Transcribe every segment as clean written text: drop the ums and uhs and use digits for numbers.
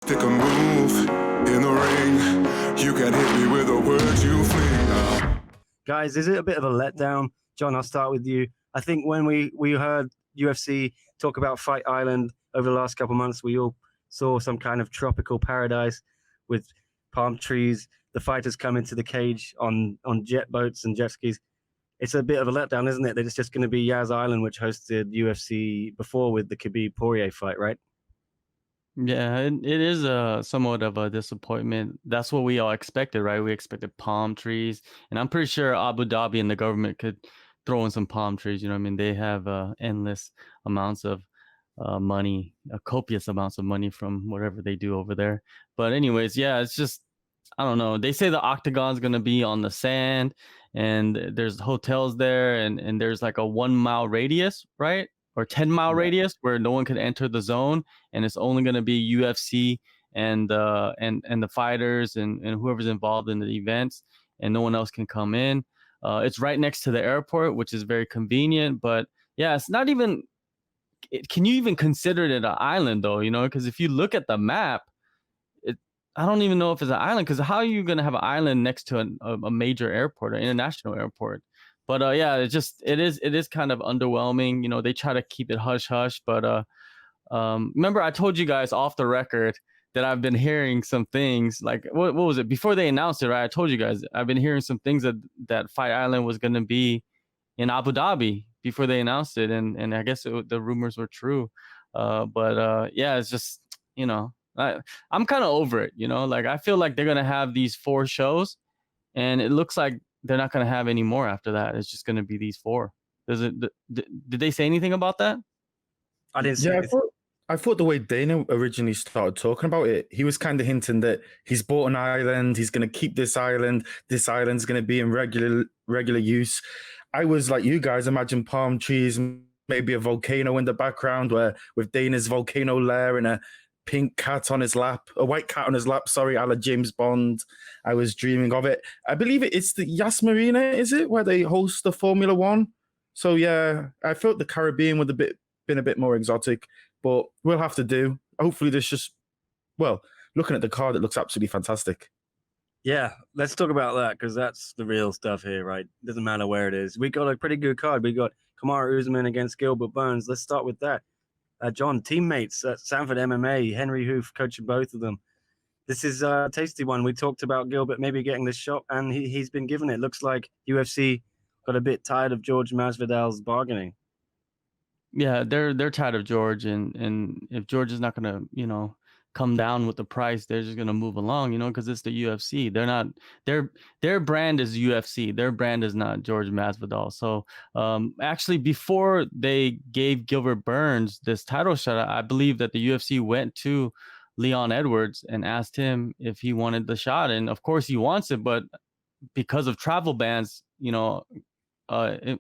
Pick a move in the ring. You can hit me with the words you fling. Guys, is it a bit of a letdown? John, I'll start with you. I think when we heard UFC talk about Fight Island over the last couple of months, we all saw some kind of tropical paradise with palm trees. The fighters come into the cage on jet boats and jet skis. It's a bit of a letdown, isn't it? That it's just going to be Yas Island, which hosted UFC before with the Khabib Poirier fight, right? Yeah, it is somewhat of a disappointment. That's what we all expected, right? We expected palm trees, and I'm pretty sure Abu Dhabi and the government could throw in some palm trees. You know what I mean? They have endless amounts of money, copious amounts of money from whatever they do over there. But anyways, yeah, it's just, I don't know. They say the octagon's gonna be on the sand, and there's hotels there, and there's like a 1 mile radius, right? Or 10 mile radius where no one could enter the zone, and it's only gonna be UFC and the fighters and whoever's involved in the events, and no one else can come in. It's right next to the airport, which is very convenient. But yeah, it's not even. Can you even consider it an island though? You know, because if you look at the map, I don't even know if it's an island, because how are you going to have an island next to a major airport or international airport? But yeah, it is kind of underwhelming. You know, they try to keep it hush hush, but remember I told you guys off the record that I've been hearing some things like what was it before they announced it, right? I told you guys I've been hearing some things that Fight Island was going to be in Abu Dhabi before they announced it, and I guess the rumors were true. But yeah, it's just, you know, I'm kind of over it, you know. Like, I feel like they're gonna have these 4 shows, and it looks like they're not gonna have any more after that. It's just gonna be these 4. Did they say anything about that? I didn't see it. I thought the way Dana originally started talking about it, he was kind of hinting that he's bought an island, he's going to keep this island's going to be in regular use. I was like you guys, imagine palm trees, maybe a volcano in the background, where with Dana's volcano lair and a pink cat on his lap, a white cat on his lap, sorry, a la James Bond. I was dreaming of it. I believe it's the Yas Marina, is it, where they host the Formula One? So yeah, I felt the Caribbean would have been a bit more exotic, but we'll have to do. Hopefully this just, well, looking at the card, it looks absolutely fantastic. Yeah, let's talk about that, because that's the real stuff here, right? Doesn't matter where it is. We got a pretty good card. We got Kamaru Usman against Gilbert Burns. Let's start with that. John, teammates at Sanford MMA, Henry Hoof coaching both of them. This is a tasty one. We talked about Gilbert maybe getting the shot, and he's been given it. Looks like UFC got a bit tired of George Masvidal's bargaining. Yeah, they're tired of George, and if George is not gonna, you know, come down with the price, they're just gonna move along, you know, because it's the UFC. They're not their brand is UFC. Their brand is not George Masvidal. So actually, before they gave Gilbert Burns this title shot, I believe that the UFC went to Leon Edwards and asked him if he wanted the shot, and of course he wants it, but because of travel bans, you know, I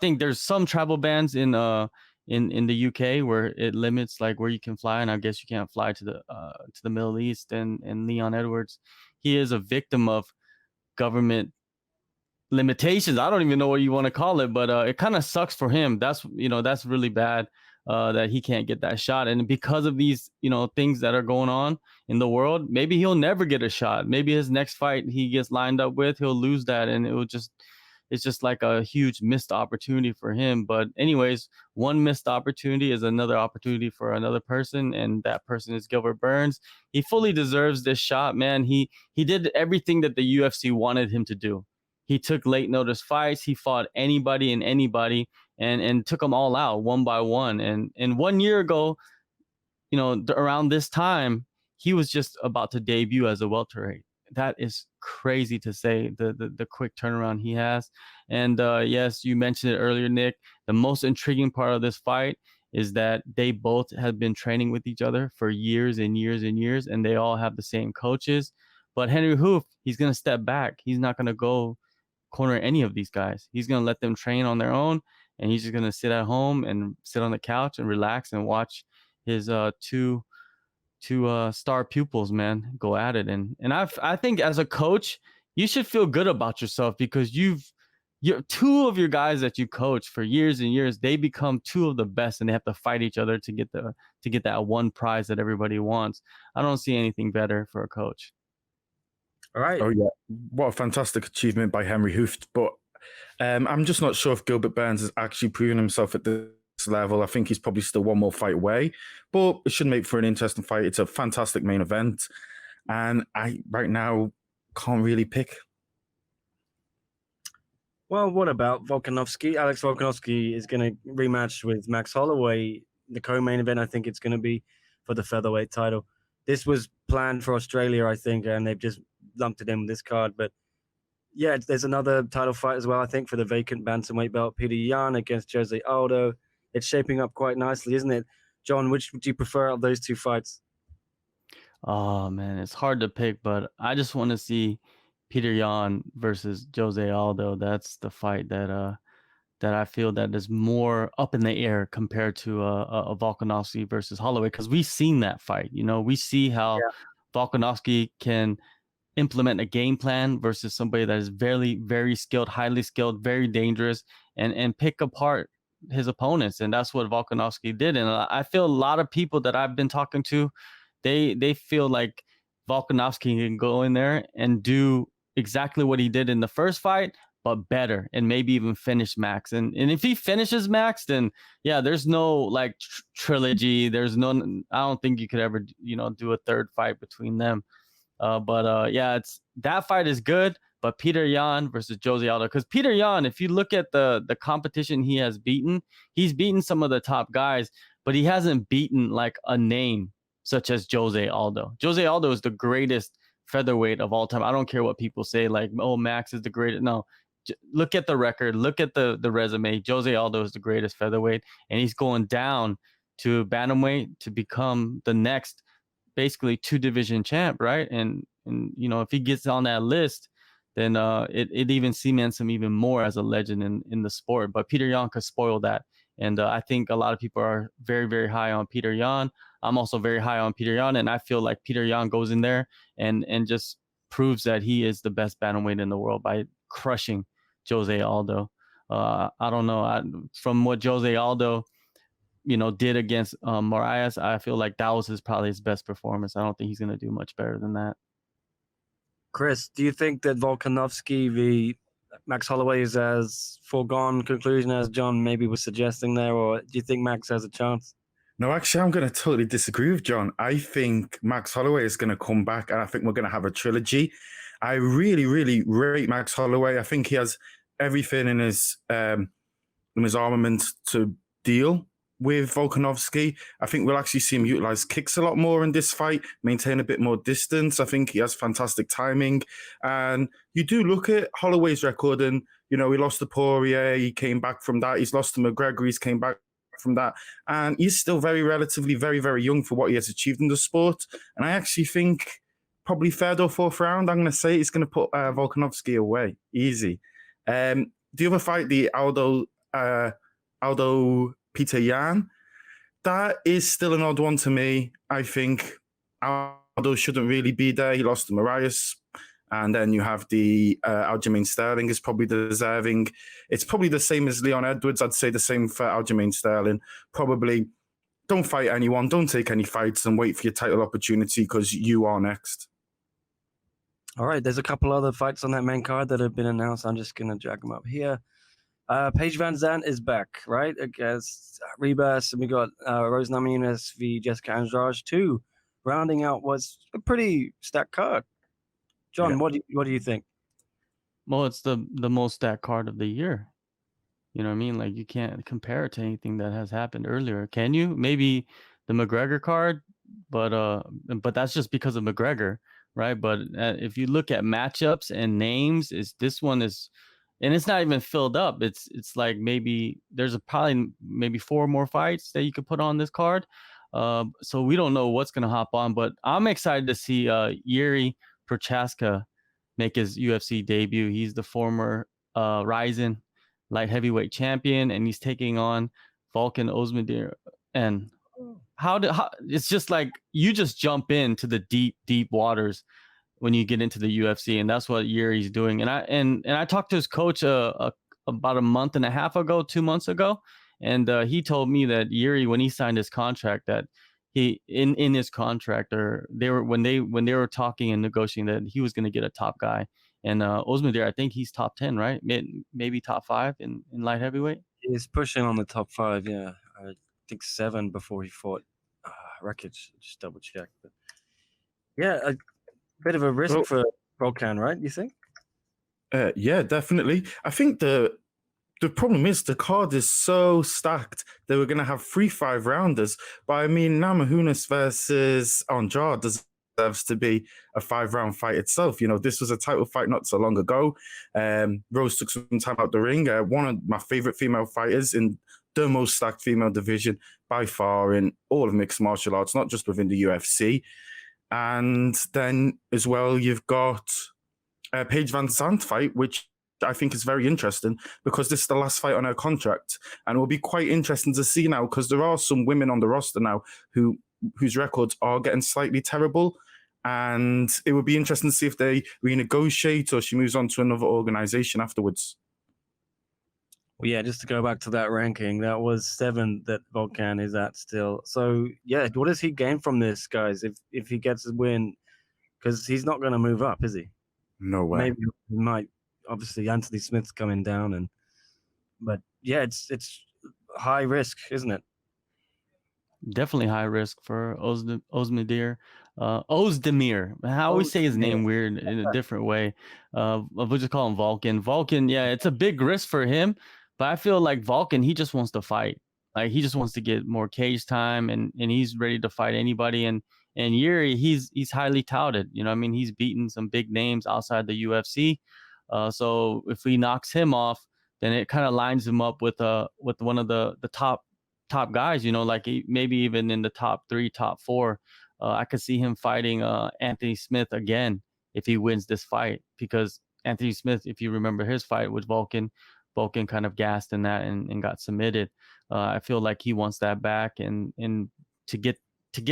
think there's some travel bans in the UK where it limits like where you can fly, and I guess you can't fly to the Middle East. And Leon Edwards, he is a victim of government limitations. I don't even know what you want to call it, but it kind of sucks for him. That's really bad that he can't get that shot, and because of these things that are going on in the world, maybe he'll never get a shot. Maybe his next fight he gets lined up with, he'll lose that, and it's just like a huge missed opportunity for him. But anyways, one missed opportunity is another opportunity for another person, and that person is Gilbert Burns. He fully deserves this shot, man. He did everything that the UFC wanted him to do. He took late notice fights. He fought anybody and anybody, and took them all out one by one. And 1 year ago, around this time, he was just about to debut as a welterweight. That is crazy to say, the quick turnaround he has. And yes, you mentioned it earlier, Nick. The most intriguing part of this fight is that they both have been training with each other for years and years and years, and they all have the same coaches. But Henry Hoof, he's going to step back. He's not going to go corner any of these guys. He's going to let them train on their own, and he's just going to sit at home and sit on the couch and relax and watch his two star pupils, man, go at it. And I think as a coach, you should feel good about yourself, because you've two of your guys that you coach for years and years, they become two of the best, and they have to fight each other to get that one prize that everybody wants. I don't see anything better for a coach. All right. Oh yeah, what a fantastic achievement by Henry Hooft. But I'm just not sure if Gilbert Burns has actually proven himself at this level. I think he's probably still one more fight away, but it should make for an interesting fight. It's a fantastic main event, and I right now can't really pick. Well, what about Volkanovski? Alex Volkanovski is going to rematch with Max Holloway. The co-main event, I think it's going to be for the featherweight title. This was planned for Australia, I think, and they've just lumped it in with this card. But yeah, there's another title fight as well, I think, for the vacant bantamweight belt. Peter Yan against Jose Aldo. It's shaping up quite nicely, isn't it? John, which would you prefer out of those two fights? Oh man, it's hard to pick, but I just want to see Peter Yan versus Jose Aldo. That's the fight that I feel that is more up in the air compared to a Volkanovski versus Holloway, because we've seen that fight. We see how Volkanovski can implement a game plan versus somebody that is very, very skilled, highly skilled, very dangerous, and pick apart his opponents. And that's what Volkanovski did. And I feel a lot of people that I've been talking to, they feel like Volkanovski can go in there and do exactly what he did in the first fight, but better, and maybe even finish Max. And if he finishes Max, then yeah, there's no like trilogy. There's no, I don't think you could ever, do a third fight between them. Yeah, that fight is good. But Peter Yan versus Jose Aldo, because Peter Yan, if you look at the competition he has beaten, he's beaten some of the top guys, but he hasn't beaten like a name such as Jose Aldo. Jose Aldo is the greatest featherweight of all time. I don't care what people say, like, oh, Max is the greatest. No, look at the record, look at the resume. Jose Aldo is the greatest featherweight, and he's going down to bantamweight to become the next basically 2-division champ, right? And if he gets on that list, then it even cements him even more as a legend in the sport. But Peter Yan could spoil that. And I think a lot of people are very, very high on Peter Yan. I'm also very high on Peter Yan, and I feel like Peter Yan goes in there and just proves that he is the best bantamweight in the world by crushing Jose Aldo. I don't know. From what Jose Aldo, did against Moraes, I feel like that was probably his best performance. I don't think he's going to do much better than that. Chris, do you think that Volkanovski v. Max Holloway is as foregone conclusion as John maybe was suggesting there, or do you think Max has a chance? No, actually, I'm going to totally disagree with John. I think Max Holloway is going to come back, and I think we're going to have a trilogy. I really, really rate Max Holloway. I think he has everything in his armament to deal with Volkanovski. I think we'll actually see him utilize kicks a lot more in this fight, maintain a bit more distance. I think he has fantastic timing. And you do look at Holloway's record, and, he lost to Poirier, he came back from that. He's lost to McGregor, he's came back from that. And he's still relatively very, very young for what he has achieved in the sport. And I actually think probably third or fourth round, I'm going to say he's going to put Volkanovski away. Easy. The other fight, the Aldo Peter Yan, that is still an odd one to me. I think Aldo shouldn't really be there. He lost to Moraes. And then you have the Aljamain Sterling is probably deserving. It's probably the same as Leon Edwards. I'd say the same for Aljamain Sterling. Probably don't fight anyone. Don't take any fights and wait for your title opportunity, because you are next. All right, there's a couple other fights on that main card that have been announced. I'm just going to drag them up here. Paige Van Zandt is back, right, against Rebus, and we got Rose Namajunas v. Jessica Andrade 2, rounding out what's a pretty stacked card. John, yeah. What do you think? Well, it's the most stacked card of the year. You know what I mean? Like, you can't compare it to anything that has happened earlier. Can you? Maybe the McGregor card, but that's just because of McGregor, right? But if you look at matchups and names, this one is. And it's not even filled up. It's like maybe there's probably 4 more fights that you could put on this card. So we don't know what's going to hop on. But I'm excited to see Yuri Prochaska make his UFC debut. He's the former Ryzen light heavyweight champion, and he's taking on Volkan Ozdemir. And how it's just like you just jump into the deep, deep waters when you get into the UFC, and that's what Yuri's doing. And I talked to his coach a about a month and a half ago, 2 months ago, and he told me that Yuri, when he signed his contract, that he in his contract, or they were when they were talking and negotiating, that he was going to get a top guy. And Usman, I think he's top 10, right? Maybe top 5 in light heavyweight. He's pushing on the top 5. Yeah, I think 7 before he fought Rakic. Just double check. But yeah, a bit of a risk for Volkan, right? You think? Yeah, definitely. I think the problem is the card is so stacked that we're going to have 3 5-rounders. But I mean, Namajunas versus Andrade deserves to be a 5-round fight itself. You know, this was a title fight not so long ago. Rose took some time out the ring. One of my favorite female fighters in the most stacked female division by far in all of mixed martial arts, not just within the UFC. And then as well, you've got Paige Van Zandt fight, which I think is very interesting because this is the last fight on her contract, and it will be quite interesting to see now because there are some women on the roster now whose records are getting slightly terrible, and it would be interesting to see if they renegotiate or she moves on to another organization afterwards. Well, yeah, just to go back to that ranking, that was 7 that Volkan is at still. So yeah, what does he gain from this, guys? If he gets a win, because he's not going to move up, is he? No way. Maybe he might. Obviously, Anthony Smith's coming down, but yeah, it's high risk, isn't it? Definitely high risk for Ozdemir. Ozdemir. I always say his name weird in a different way. We'll just call him Vulcan. Vulcan, yeah, it's a big risk for him, but I feel like Vulcan, he just wants to fight. Like he just wants to get more cage time, and he's ready to fight anybody. And Yuri, he's highly touted. You know, I mean, he's beaten some big names outside the UFC. So if he knocks him off, then it kind of lines him up with one of the top guys, you know, like maybe even in the top 3, top 4. I could see him fighting Anthony Smith again if he wins this fight, because Anthony Smith, if you remember his fight with Vulcan kind of gassed in that and got submitted. I feel like he wants that back, and to get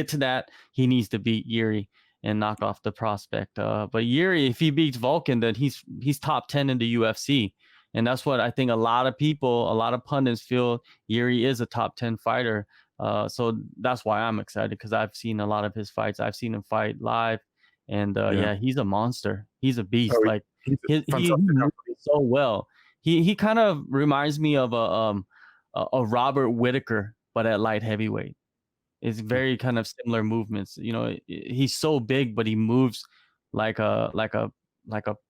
to that, he needs to beat Yuri and knock off the prospect. But Yuri, if he beats Vulcan, then he's top 10 in the UFC. And that's what I think a lot of pundits feel. Yuri is a top 10 fighter. So that's why I'm excited, because I've seen a lot of his fights. I've seen him fight live. And yeah, he's a monster. He's a beast. Like he moves so well. He kind of reminds me of a Robert Whittaker, but at light heavyweight. It's very kind of similar movements. You know, he's so big, but he moves like a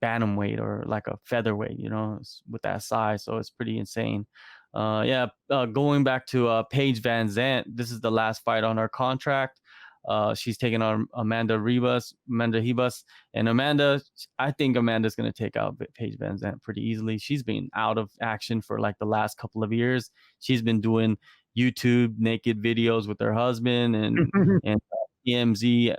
bantamweight or like a featherweight, you know, with that size. So it's pretty insane. Going back to Paige Van Zandt, this is the last fight on her contract. She's taking on Amanda Ribas, and I think Amanda's going to take out Paige Van Zandt pretty easily. She's been out of action for like the last couple of years. She's been doing YouTube naked videos with her husband and TMZ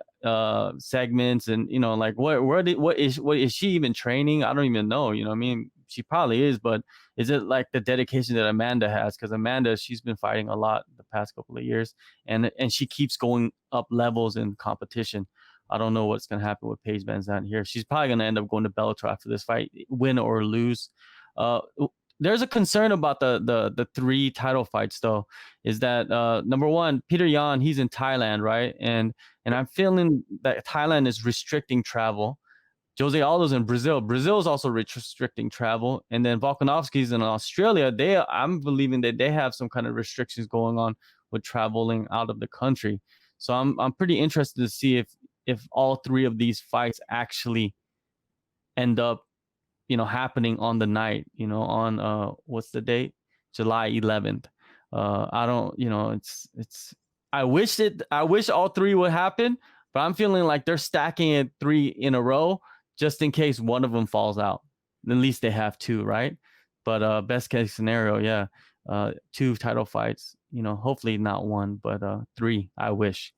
segments, and you know, like what is she even training? I don't even know. You know what I mean? She probably is, but is it like the dedication that Amanda has? Because Amanda, she's been fighting a lot the past couple of years, and she keeps going up levels in competition. I don't know what's going to happen with Paige Van Zandt here. She's probably going to end up going to Bellator after this fight, win or lose. There's a concern about the 3 title fights, though, is that number one, Peter Yan, he's in Thailand, right? And I'm feeling that Thailand is restricting travel. Jose Aldo's in Brazil. Brazil is also restricting travel. And then Volkanovski's in Australia. I'm believing that they have some kind of restrictions going on with traveling out of the country. So I'm pretty interested to see if all 3 of these fights actually end up, you know, happening on the night, you know, on what's the date? July 11th. I don't, you know, I wish all 3 would happen, but I'm feeling like they're stacking it 3 in a row just in case one of them falls out. At least they have 2, right? But best case scenario, yeah, 2 title fights, you know, hopefully not 1, but 3, I wish.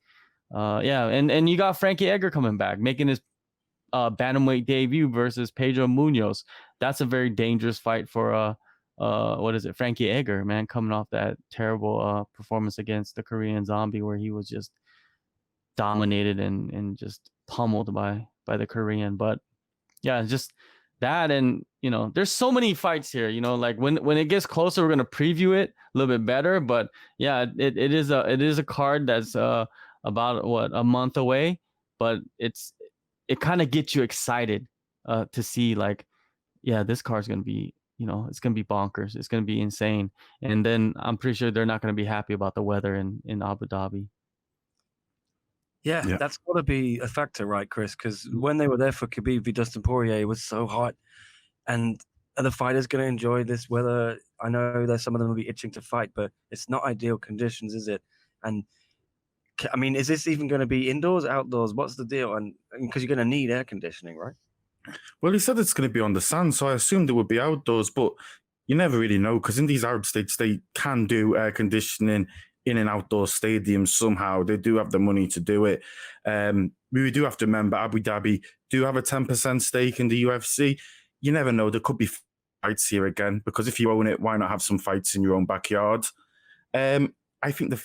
And you got Frankie Edgar coming back, making his bantamweight debut versus Pedro Munoz. That's a very dangerous fight for Frankie Edgar, man, coming off that terrible performance against the Korean Zombie, where he was just dominated and just pummeled by the Korean. But yeah, just that, and there's so many fights here. Like when it gets closer, we're gonna preview it a little bit better. But yeah, it is a card that's about a month away, but it kind of gets you excited to see, like, yeah, this card's gonna be, it's gonna be bonkers. It's gonna be insane. And then I'm pretty sure they're not gonna be happy about the weather in Abu Dhabi. Yeah, Yeah. that's got to be a factor, right, Chris? Because when they were there for Khabib v Dustin Poirier, it was so hot. And are the fighters going to enjoy this weather? I know that some of them will be itching to fight, but it's not ideal conditions, is it? And I mean, is this even going to be indoors, outdoors? What's the deal? And because you're going to need air conditioning, right? Well, he said it's going to be on the sand, so I assumed it would be outdoors, but you never really know, because in these Arab states, they can do air conditioning in an outdoor stadium somehow. They do have the money to do it. We do have to remember Abu Dhabi do have a 10% stake in the UFC. You never know. There could be fights here again, because if you own it, why not have some fights in your own backyard? I think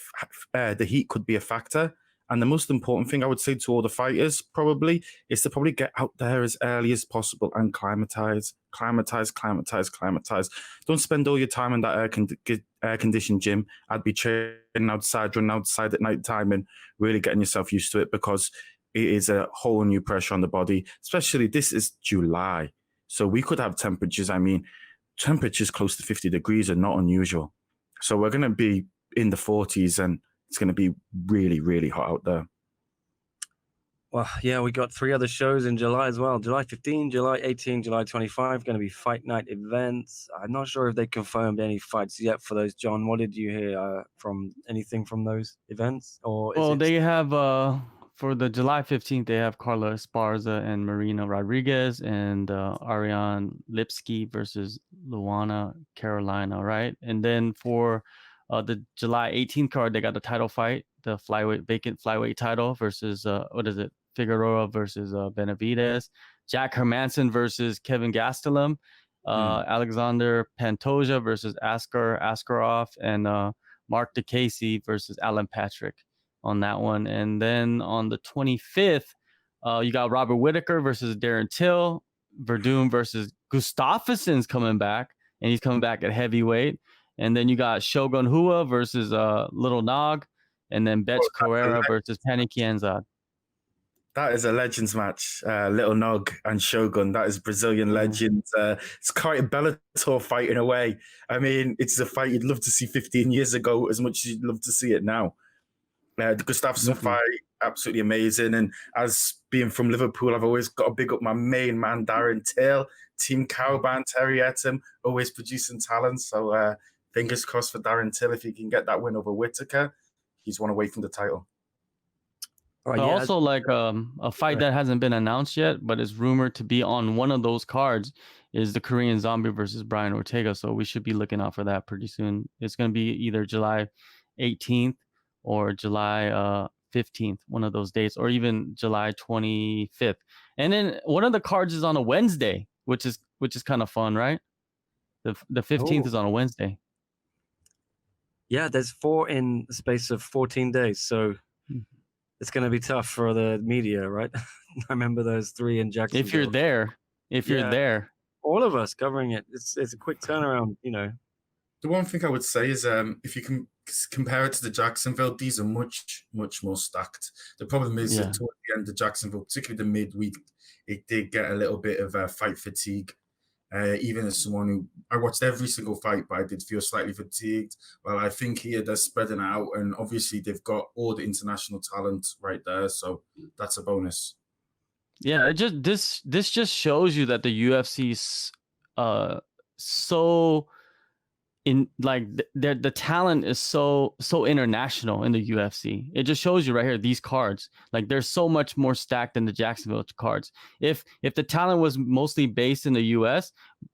the heat could be a factor. And the most important thing I would say to all the fighters probably is to probably get out there as early as possible and climatize. Don't spend all your time in that air-conditioned gym. I'd be training outside, running outside at night time and really getting yourself used to it, because it is a whole new pressure on the body, especially this is July. So we could have temperatures. I mean, temperatures close to 50 degrees are not unusual. So we're going to be in the 40s and it's going to be really, really hot out there. Well, yeah, we got 3 other shows in July as well. July 15, July 18, July 25, going to be fight night events. I'm not sure if they confirmed any fights yet for those. John, what did you hear from anything from those events? Or Well, they have for the July 15th, they have Carla Esparza and Marina Rodriguez and Ariane Lipsky versus Luana Carolina, right? And then for the July 18th card, they got the title fight, the vacant flyweight title versus Figueroa versus Benavidez, Jack Hermanson versus Kevin Gastelum, Alexander Pantoja versus Askarov, and Mark DeCasey versus Alan Patrick on that one. And then on the 25th, you got Robert Whitaker versus Darren Till, Verdum versus Gustafsson's coming back, and he's coming back at heavyweight. And then you got Shogun Hua versus Little Nog, and then Betch Carrera versus Penny Kianzad. That is a legends match, Little Nog and Shogun. That is Brazilian legends. It's quite a Bellator fight in a way. I mean, it's a fight you'd love to see 15 years ago as much as you'd love to see it now. The Gustafsson fight, absolutely amazing. And as being from Liverpool, I've always got to big up my main man, Darren Till, Team Cowband, Terry Etam, always producing talent. So fingers crossed for Darren Till if he can get that win over Whitaker. He's one away from the title. But also, like a fight that hasn't been announced yet, but is rumored to be on one of those cards, is the Korean Zombie versus Brian Ortega. So we should be looking out for that pretty soon. It's going to be either July 18th or July 15th, one of those dates, or even July 25th. And then one of the cards is on a Wednesday, which is kind of fun, right? The 15th is on a Wednesday. Yeah, there's 4 in the space of 14 days. So it's going to be tough for the media, right? I remember those 3 in Jacksonville. If you're there. All of us covering it. It's a quick turnaround, The one thing I would say is if you can compare it to the Jacksonville, these are much, much more stacked. The problem is that toward the end of Jacksonville, particularly the midweek, it did get a little bit of fight fatigue. Even as someone who I watched every single fight, but I did feel slightly fatigued. Well, I think here they're spreading out, and obviously they've got all the international talent right there, so that's a bonus. Yeah, this just shows you that the UFC's so in like the talent is so international in the UFC. It just shows you right here, these cards, like they're so much more stacked than the Jacksonville cards. If the talent was mostly based in the US,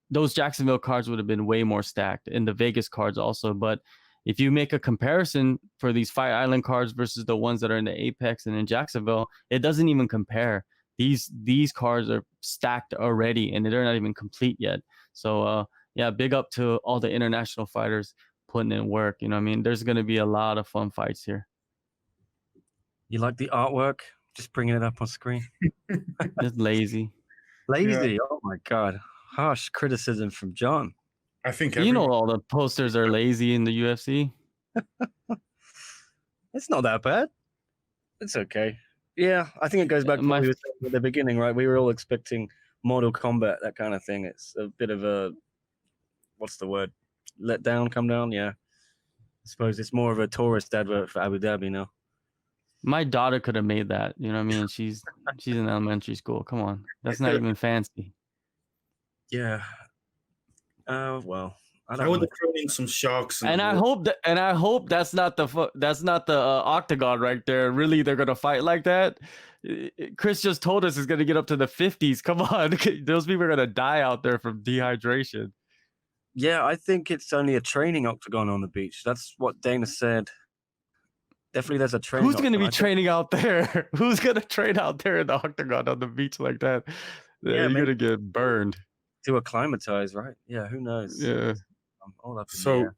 those Jacksonville cards would have been way more stacked, and the Vegas cards also. But if you make a comparison for these Fight Island cards versus the ones that are in the Apex and in Jacksonville, it doesn't even compare. These cards are stacked already, and they're not even complete yet. So yeah, big up to all the international fighters putting in work. You know what I mean? There's going to be a lot of fun fights here. You like the artwork? Just bringing it up on screen. Just lazy. Lazy? Yeah. Oh, my God. harsh criticism from John. I think You know, all the posters are lazy in the UFC. It's not that bad. It's okay. Yeah, I think it goes back to what we were saying at the beginning, right? We were all expecting Mortal Kombat, that kind of thing. It's a bit of a, what's the word? Let down, come down? Yeah. I suppose it's more of a tourist advert for Abu Dhabi now. My daughter could have made that. You know what I mean? She's in elementary school. Come on. That's not even fancy. Yeah. Well, I would have thrown in some sharks. And I hope that's not the octagon right there. Really, they're gonna fight like that. Chris just told us it's gonna get up to the 50s. Come on, those people are gonna die out there from dehydration. Yeah, I think it's only a training octagon on the beach. That's what Dana said. Definitely, there's a training. Who's gonna be training out there? Who's gonna train out there in the octagon on the beach like that? Yeah, you're gonna get burned. To acclimatize, right? Yeah, who knows? Yeah. All up in the So, air.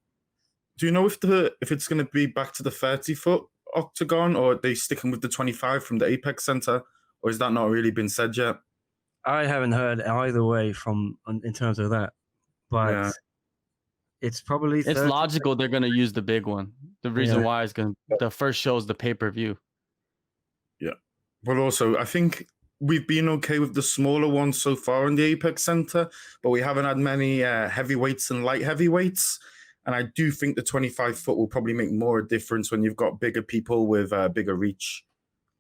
do you know if it's going to be back to the 30-foot octagon, or are they sticking with the 25 from the Apex Center, or has that not really been said yet? I haven't heard either way in terms of that, but Yeah. it's probably It's logical they're gonna use the big one. The reason why is the first show is the pay-per-view. Yeah. But also, I think we've been okay with the smaller ones so far in the Apex Center, but we haven't had many heavyweights and light heavyweights. And I do think the 25-foot will probably make more a difference when you've got bigger people with bigger reach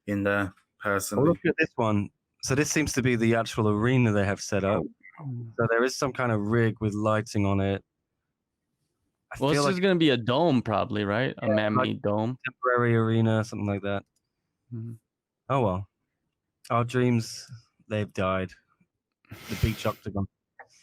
in there, personally. Well, look at this one. So this seems to be the actual arena they have set up. So there is some kind of rig with lighting on it. Well, it's just going to be a dome probably, right? A man-made dome. Temporary arena, something like that. Mm-hmm. Oh, well. Our dreams, they've died. The beach octagon.